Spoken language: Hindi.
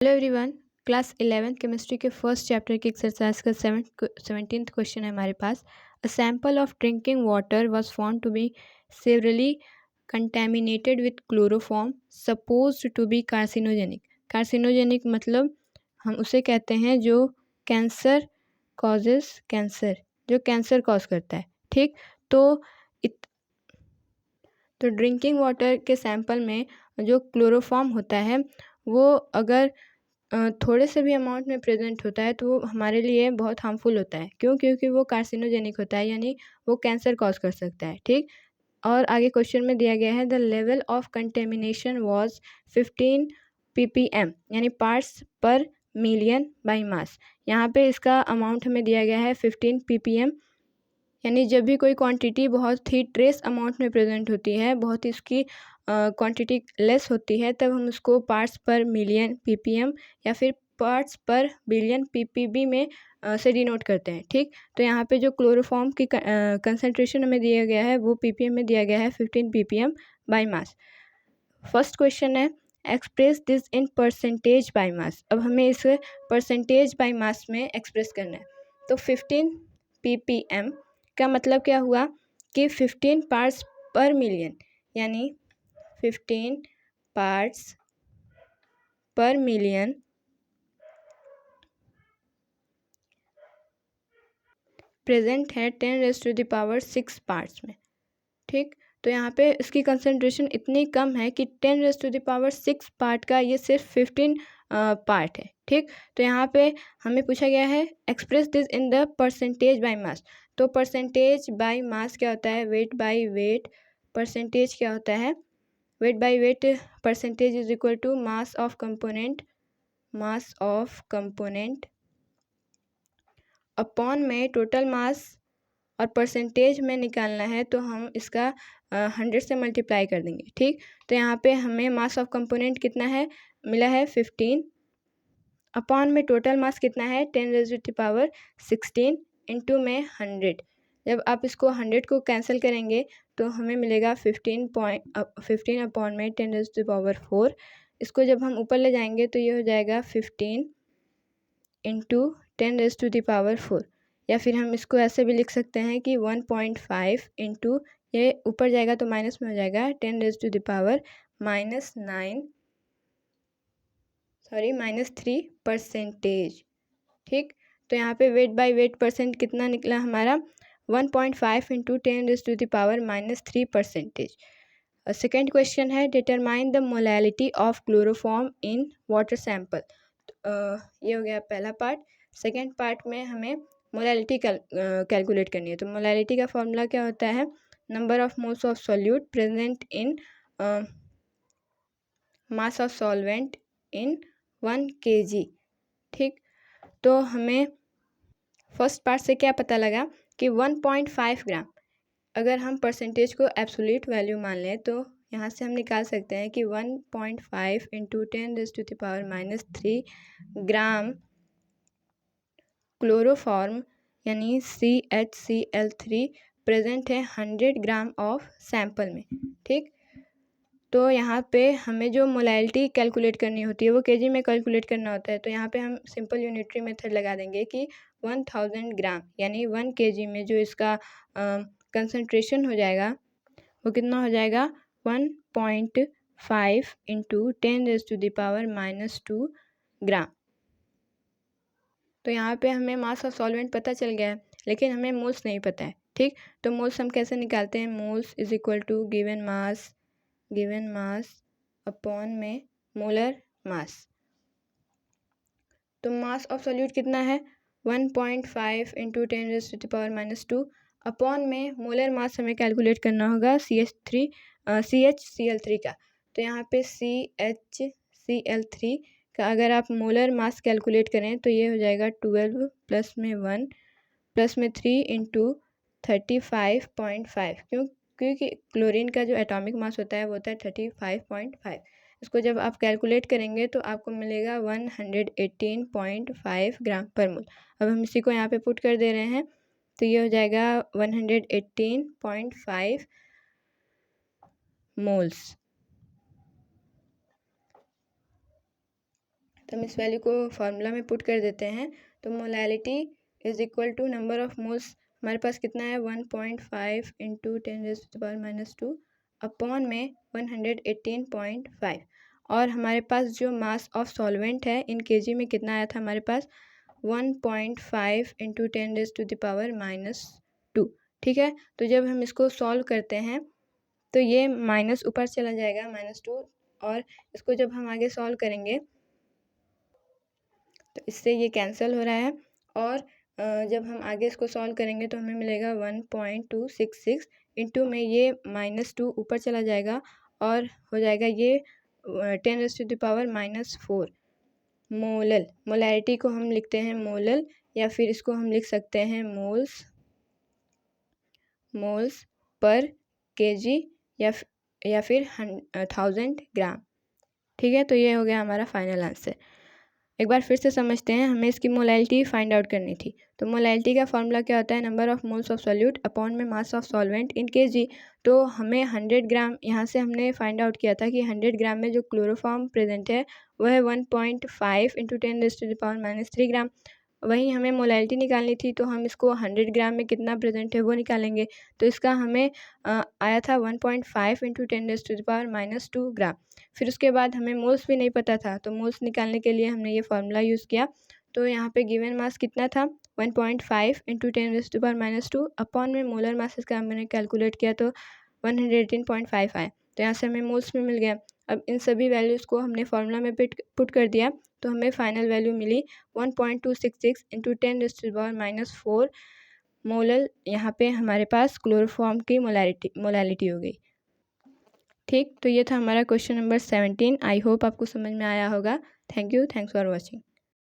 Hello everyone. Class 11th chemistry के फर्स्ट चैप्टर की एक्सरसाइज का 17th क्वेश्चन है हमारे पास। A sample of drinking water was found to be severely contaminated with chloroform supposed to be carcinogenic. Carcinogenic मतलब हम उसे कहते हैं जो कैंसर कॉज करता है। ठीक, तो ड्रिंकिंग वाटर के सैंपल में जो क्लोरोफॉर्म होता है वो अगर थोड़े से भी अमाउंट में प्रेजेंट होता है तो वो हमारे लिए बहुत हार्मफुल होता है। क्यों? क्योंकि वो कार्सिनोजेनिक होता है, यानी वो कैंसर कॉज कर सकता है। ठीक, और आगे क्वेश्चन में दिया गया है the level of contamination was 15 ppm यानी पार्ट्स पर मिलियन बाई मास। यहाँ पे इसका अमाउंट हमें दिया गया है 15 ppm, यानी जब भी कोई क्वांटिटी बहुत ही ट्रेस अमाउंट में प्रेजेंट होती है, बहुत ही इसकी क्वांटिटी लेस होती है, तब हम उसको पार्ट्स पर मिलियन ppm या फिर पार्ट्स पर बिलियन ppb में से डिनोट करते हैं। ठीक, तो यहाँ पे जो क्लोरोफॉर्म की कंसंट्रेशन हमें दिया गया है वो ppm में दिया गया है 15 ppm by mass. First question है express this in percentage by mass. अब हमें इसे परसेंटेज बाई मास में एक्सप्रेस करना है। तो 15 ppm का मतलब क्या हुआ कि 15 पार्ट्स पर मिलियन, यानी 15 पार्ट्स पर मिलियन प्रेजेंट है 10⁻⁶ पार्ट्स में। ठीक, तो यहाँ पे इसकी कंसंट्रेशन इतनी कम है कि 10⁻⁶ पार्ट का ये सिर्फ 15 पार्ट है। ठीक, तो यहाँ पे हमें पूछा गया है express this in the percentage by mass. तो परसेंटेज बाय मास क्या होता है? Weight by weight. परसेंटेज क्या होता है? Weight by weight percentage is equal to mass of component upon में टोटल मास, और परसेंटेज में निकालना है तो हम इसका 100 से मल्टीप्लाई कर देंगे। ठीक, तो यहाँ पे हमें मास ऑफ कंपोनेंट कितना है मिला है 15, अपॉन में टोटल मास कितना है 10⁻16 इंटू में 100। जब आप इसको 100 को कैंसिल करेंगे तो हमें मिलेगा 15 अपॉन में 10⁻4। इसको जब हम ऊपर ले जाएंगे तो ये हो जाएगा 15 इंटू 10⁻4, या फिर हम इसको ऐसे भी लिख सकते हैं कि 1.5 इंटू, ये ऊपर जाएगा तो माइनस में हो जाएगा -3 परसेंटेज। ठीक, तो यहाँ पे वेट बाय वेट परसेंट कितना निकला हमारा 1.5 इंटू 10⁻³ परसेंटेज। सेकेंड क्वेश्चन है determine the molality of chloroform in water sample. ये हो गया पहला पार्ट। सेकेंड पार्ट में हमें मोलैलिटी कैलकुलेट करनी है। तो मोलैलिटी का फॉर्मूला क्या होता है? Number of moles of solute present in mass of solvent in 1 kg। ठीक, तो हमें फर्स्ट पार्ट से क्या पता लगा कि 1.5 ग्राम, अगर हम परसेंटेज को एब्सोल्यूट वैल्यू मान लें तो यहाँ से हम निकाल सकते हैं कि 1.5 इंटू 10⁻³ ग्राम क्लोरोफॉर्म यानी CHCl3 प्रेजेंट है 100 ग्राम ऑफ सैंपल में। ठीक, तो यहाँ पे हमें जो मोलैलिटी कैलकुलेट करनी होती है वो केजी में कैलकुलेट करना होता है। तो यहाँ पे हम सिंपल यूनिटरी मेथड लगा देंगे कि 1000 ग्राम यानी 1 kg में जो इसका कंसंट्रेशन हो जाएगा वो कितना हो जाएगा 1.5 इंटू 10⁻⁻2 ग्राम। तो यहाँ पे हमें मास ऑफ सॉल्वेंट पता चल गया है, लेकिन हमें मोल्स नहीं पता है। ठीक, तो मोल्स हम कैसे निकालते हैं? Moles is equal to given mass upon में मोलर मास। तो मास ऑफ सॉल्यूट कितना है 1.5 इंटू 10⁻⁻2 अपॉन में मोलर मास हमें कैलकुलेट करना होगा CHCl3 का। तो यहाँ पे CHCl3 का अगर आप मोलर मास कैलकुलेट करें तो ये हो जाएगा 12 प्लस में 1 प्लस में 3 इंटू 35.5। क्योंकि क्लोरीन का जो एटॉमिक मास होता है वो होता है 35.5। इसको जब आप कैलकुलेट करेंगे तो आपको मिलेगा 118.5 ग्राम पर मोल। अब हम इसी को यहाँ पे पुट कर दे रहे हैं तो ये हो जाएगा 118.5 मोल्स। तो हम इस वैल्यू को फार्मूला में पुट कर देते हैं। तो molality is equal to number of moles, हमारे पास कितना है 1.5 इंटू 10⁻⁻² अपॉन में 118.5, और हमारे पास जो मास ऑफ सॉल्वेंट है इन केजी में कितना आया था हमारे पास 1.5 इंटू 10⁻²। ठीक है, तो जब हम इसको सॉल्व करते हैं तो ये माइनस ऊपर चला जाएगा -2, और इसको जब हम आगे सॉल्व करेंगे तो इससे ये कैंसिल हो रहा है, और जब हम आगे इसको सॉल्व करेंगे तो हमें मिलेगा 1.266 इंटू में ये -2 ऊपर चला जाएगा और हो जाएगा ये 10⁻⁻4 मोलल। मोलैरिटी को हम लिखते हैं मोलल, या फिर इसको हम लिख सकते हैं मोल्स पर केजी या फिर 1000 ग्राम। ठीक है, तो ये हो गया हमारा फाइनल आंसर। एक बार फिर से समझते हैं, हमें इसकी मोलैलिटी फाइंड आउट करनी थी। तो मोलैलिटी का फॉर्मूला क्या होता है, number of moles of solute upon में mass of solvent in KG. तो हमें 100 ग्राम, यहाँ से हमने फाइंड आउट किया था कि 100 ग्राम में जो क्लोरोफॉर्म प्रेजेंट है वह है 1.5 इंटू 10⁻³ ग्राम। वहीं हमें मोलैलिटी निकालनी थी, तो हम इसको 100 ग्राम में कितना प्रेजेंट है वो निकालेंगे। तो इसका हमें आया था 1.5 इंटू 10⁻² ग्राम। फिर उसके बाद हमें मोल्स भी नहीं पता था, तो मोल्स निकालने के लिए हमने ये फार्मूला यूज़ किया। तो यहाँ पे गिवन मास कितना था 1.5 इंटू 10⁻² अपॉन में मोलर मास इसका हमने कैलकुलेट किया तो 118.5 आया। तो यहाँ से हमें मोल्स में मिल गया। अब इन सभी वैल्यूज़ को हमने फार्मूला में पुट कर दिया, तो हमें फाइनल वैल्यू मिली 1.266 इंटू 10⁻⁻4 मोलल। यहाँ पे हमारे पास क्लोरोफॉर्म की मोलैलिटी हो गई। ठीक, तो ये था हमारा क्वेश्चन नंबर 17। आई होप आपको समझ में आया होगा। Thank you, thanks for watching.